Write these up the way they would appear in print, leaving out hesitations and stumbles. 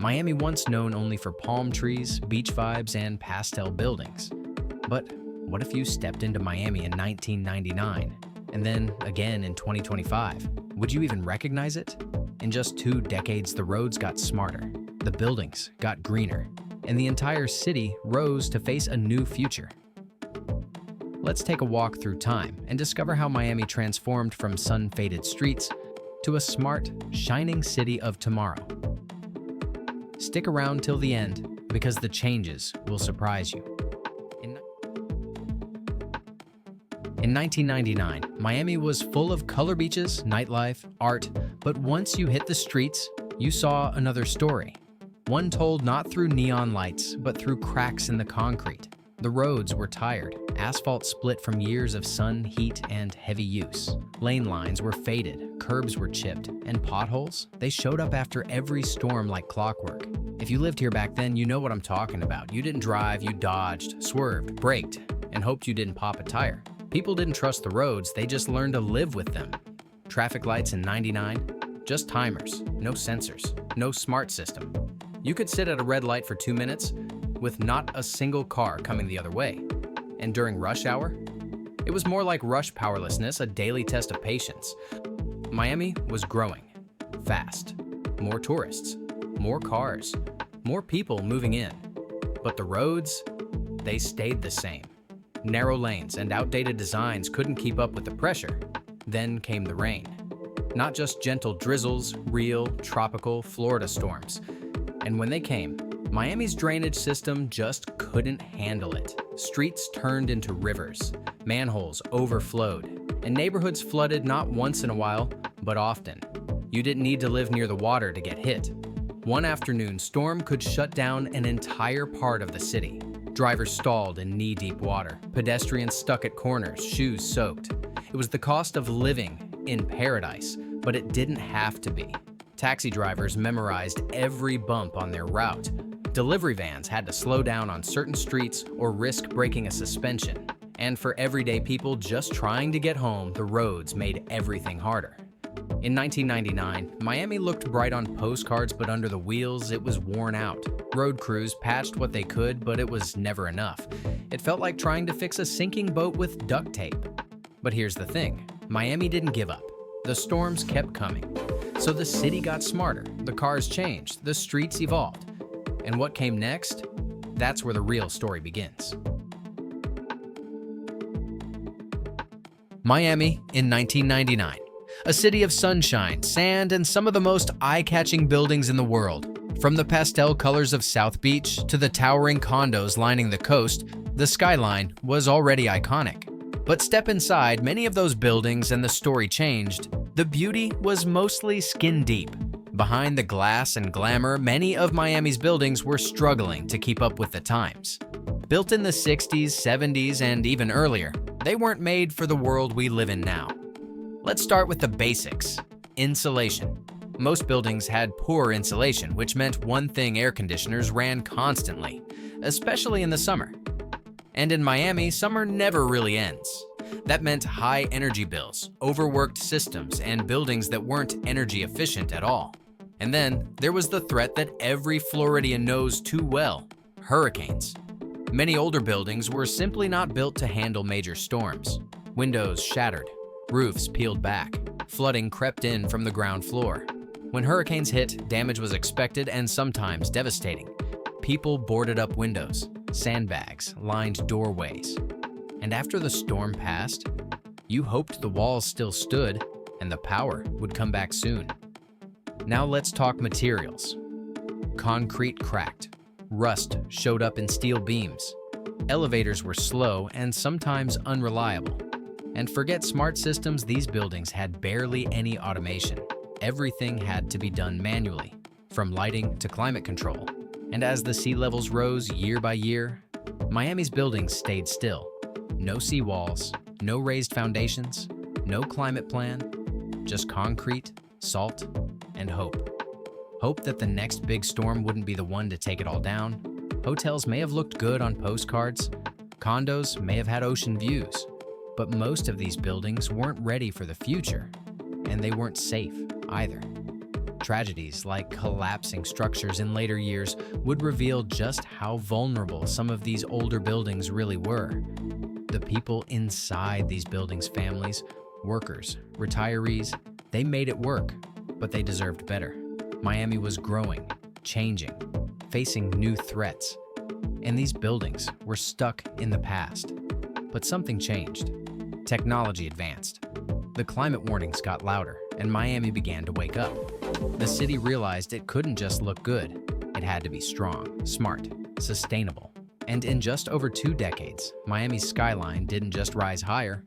Miami once known only for palm trees, beach vibes, and pastel buildings. But what if you stepped into Miami in 1999, and then again in 2025? Would you even recognize it? In just 2 decades, the roads got smarter, the buildings got greener, and the entire city rose to face a new future. Let's take a walk through time and discover how Miami transformed from sun-faded streets to a smart, shining city of tomorrow. Stick around till the end, because the changes will surprise you. In 1999, Miami was full of color beaches, nightlife, art, but once you hit the streets, you saw another story. One told not through neon lights, but through cracks in the concrete. The roads were tired, asphalt split from years of sun, heat, and heavy use. Lane lines were faded, curbs were chipped, and potholes, they showed up after every storm like clockwork. If you lived here back then, you know what I'm talking about. You didn't drive, you dodged, swerved, braked, and hoped you didn't pop a tire. People didn't trust the roads, they just learned to live with them. Traffic lights in '99, just timers, no sensors, no smart system. You could sit at a red light for 2 minutes with not a single car coming the other way. And during rush hour, it was more like rush powerlessness, a daily test of patience. Miami was growing, fast. More tourists, more cars, more people moving in. But the roads, they stayed the same. Narrow lanes and outdated designs couldn't keep up with the pressure. Then came the rain. Not just gentle drizzles, real, tropical Florida storms. And when they came, Miami's drainage system just couldn't handle it. Streets turned into rivers, manholes overflowed, and neighborhoods flooded not once in a while, but often. You didn't need to live near the water to get hit. One afternoon storm could shut down an entire part of the city. Drivers stalled in knee-deep water, pedestrians stuck at corners, shoes soaked. It was the cost of living in paradise, but it didn't have to be. Taxi drivers memorized every bump on their route. Delivery vans had to slow down on certain streets or risk breaking a suspension. And for everyday people just trying to get home, the roads made everything harder. In 1999, Miami looked bright on postcards, but under the wheels, it was worn out. Road crews patched what they could, but it was never enough. It felt like trying to fix a sinking boat with duct tape. But here's the thing, Miami didn't give up. The storms kept coming. So the city got smarter, the cars changed, the streets evolved. And what came next? That's where the real story begins. Miami in 1999. A city of sunshine, sand, and some of the most eye-catching buildings in the world. From the pastel colors of South Beach to the towering condos lining the coast, the skyline was already iconic. But step inside many of those buildings and the story changed. The beauty was mostly skin deep. Behind the glass and glamour, many of Miami's buildings were struggling to keep up with the times. Built in the 60s, 70s, and even earlier, they weren't made for the world we live in now. Let's start with the basics. Insulation. Most buildings had poor insulation, which meant one thing: air conditioners ran constantly, especially in the summer. And in Miami, summer never really ends. That meant high energy bills, overworked systems, and buildings that weren't energy efficient at all. And then there was the threat that every Floridian knows too well: hurricanes. Many older buildings were simply not built to handle major storms. Windows shattered, roofs peeled back, flooding crept in from the ground floor. When hurricanes hit, damage was expected and sometimes devastating. People boarded up windows, sandbags lined doorways. And after the storm passed, you hoped the walls still stood and the power would come back soon. Now let's talk materials. Concrete cracked. Rust showed up in steel beams. Elevators were slow and sometimes unreliable. And forget smart systems, these buildings had barely any automation. Everything had to be done manually, from lighting to climate control. And as the sea levels rose year by year, Miami's buildings stayed still. No seawalls, no raised foundations, no climate plan, just concrete, salt, and hope. Hope that the next big storm wouldn't be the one to take it all down. Hotels may have looked good on postcards, condos may have had ocean views, but most of these buildings weren't ready for the future, and they weren't safe either. Tragedies like collapsing structures in later years would reveal just how vulnerable some of these older buildings really were. The people inside these buildings, families, workers, retirees, they made it work, but they deserved better. Miami was growing, changing, facing new threats, and these buildings were stuck in the past. But something changed. Technology advanced. The climate warnings got louder, and Miami began to wake up. The city realized it couldn't just look good. It had to be strong, smart, sustainable. And in just over 2 decades, Miami's skyline didn't just rise higher,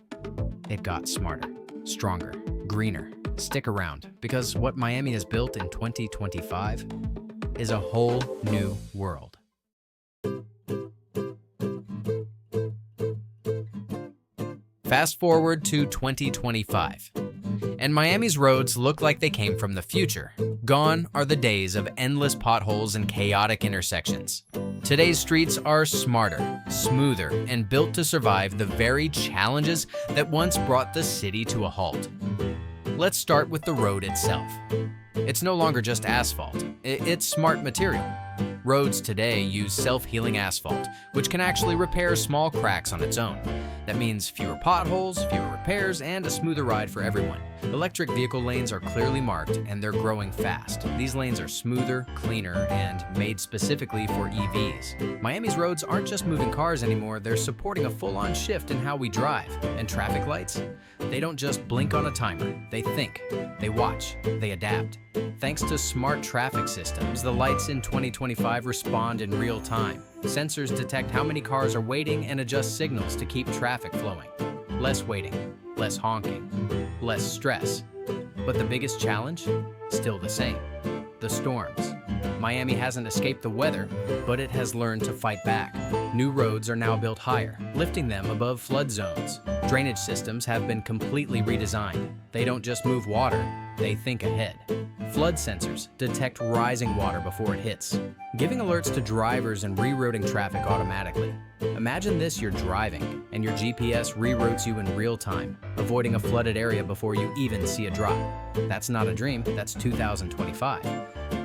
it got smarter, stronger, greener. Stick around, because what Miami has built in 2025 is a whole new world. Fast forward to 2025, and Miami's roads look like they came from the future. Gone are the days of endless potholes and chaotic intersections. Today's streets are smarter, smoother, and built to survive the very challenges that once brought the city to a halt. Let's start with the road itself. It's no longer just asphalt, it's smart material. Roads today use self-healing asphalt, which can actually repair small cracks on its own. That means fewer potholes, fewer repairs, and a smoother ride for everyone. Electric vehicle lanes are clearly marked, and they're growing fast. These lanes are smoother, cleaner, and made specifically for EVs. Miami's roads aren't just moving cars anymore, they're supporting a full-on shift in how we drive. And traffic lights? They don't just blink on a timer. They think, they watch, they adapt. Thanks to smart traffic systems, the lights in 2025 respond in real time. Sensors detect how many cars are waiting and adjust signals to keep traffic flowing. Less waiting, less honking, less stress. But the biggest challenge? Still the same. The storms. Miami hasn't escaped the weather, but it has learned to fight back. New roads are now built higher, lifting them above flood zones. Drainage systems have been completely redesigned. They don't just move water, they think ahead. Flood sensors detect rising water before it hits, giving alerts to drivers and rerouting traffic automatically. Imagine this: you're driving, and your GPS reroutes you in real time, avoiding a flooded area before you even see a drop. That's not a dream, that's 2025.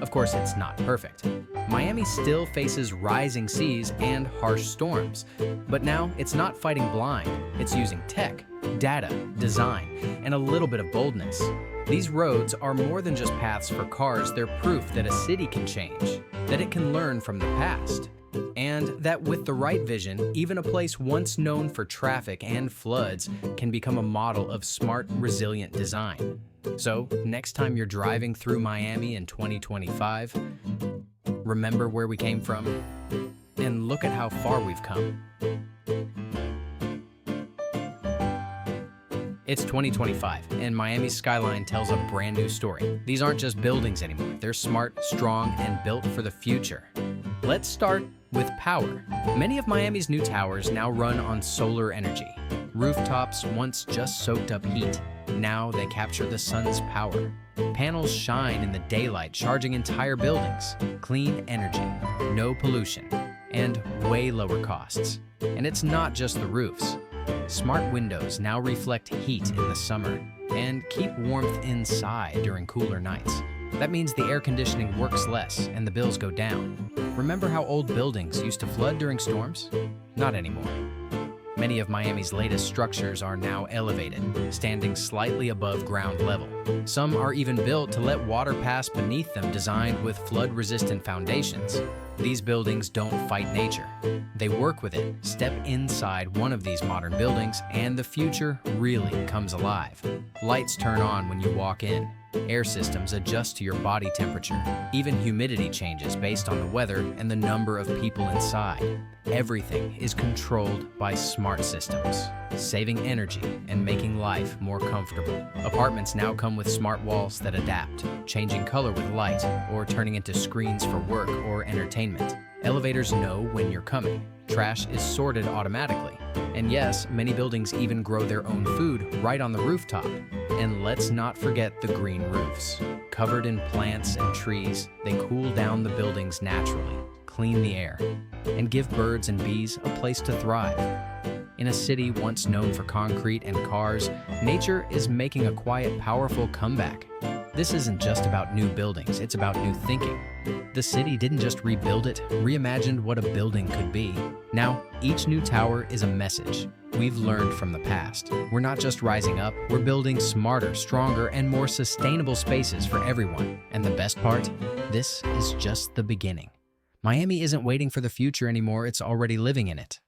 Of course, it's not perfect. Miami still faces rising seas and harsh storms, but now it's not fighting blind, it's using tech, data, design, and a little bit of boldness. These roads are more than just paths for cars, they're proof that a city can change, that it can learn from the past, and that with the right vision, even a place once known for traffic and floods can become a model of smart, resilient design. So, next time you're driving through Miami in 2025, remember where we came from, and look at how far we've come. It's 2025, and Miami's skyline tells a brand new story. These aren't just buildings anymore. They're smart, strong, and built for the future. Let's start with power. Many of Miami's new towers now run on solar energy. Rooftops once just soaked up heat. Now they capture the sun's power. Panels shine in the daylight, charging entire buildings. Clean energy, no pollution, and way lower costs. And it's not just the roofs. Smart windows now reflect heat in the summer and keep warmth inside during cooler nights. That means the air conditioning works less and the bills go down. Remember how old buildings used to flood during storms? Not anymore. Many of Miami's latest structures are now elevated, standing slightly above ground level. Some are even built to let water pass beneath them, designed with flood-resistant foundations. These buildings don't fight nature. They work with it. Step inside one of these modern buildings, and the future really comes alive. Lights turn on when you walk in. Air systems adjust to your body temperature. Even humidity changes based on the weather and the number of people inside. Everything is controlled by smart systems, saving energy and making life more comfortable. Apartments now come with smart walls that adapt, changing color with light or turning into screens for work or entertainment. Elevators know when you're coming. Trash is sorted automatically. And yes, many buildings even grow their own food right on the rooftop. And let's not forget the green roofs. Covered in plants and trees, they cool down the buildings naturally, clean the air, and give birds and bees a place to thrive. In a city once known for concrete and cars, nature is making a quiet, powerful comeback. This isn't just about new buildings, it's about new thinking. The city didn't just rebuild it, reimagined what a building could be. Now, each new tower is a message. We've learned from the past. We're not just rising up, we're building smarter, stronger, and more sustainable spaces for everyone. And the best part? This is just the beginning. Miami isn't waiting for the future anymore, it's already living in it.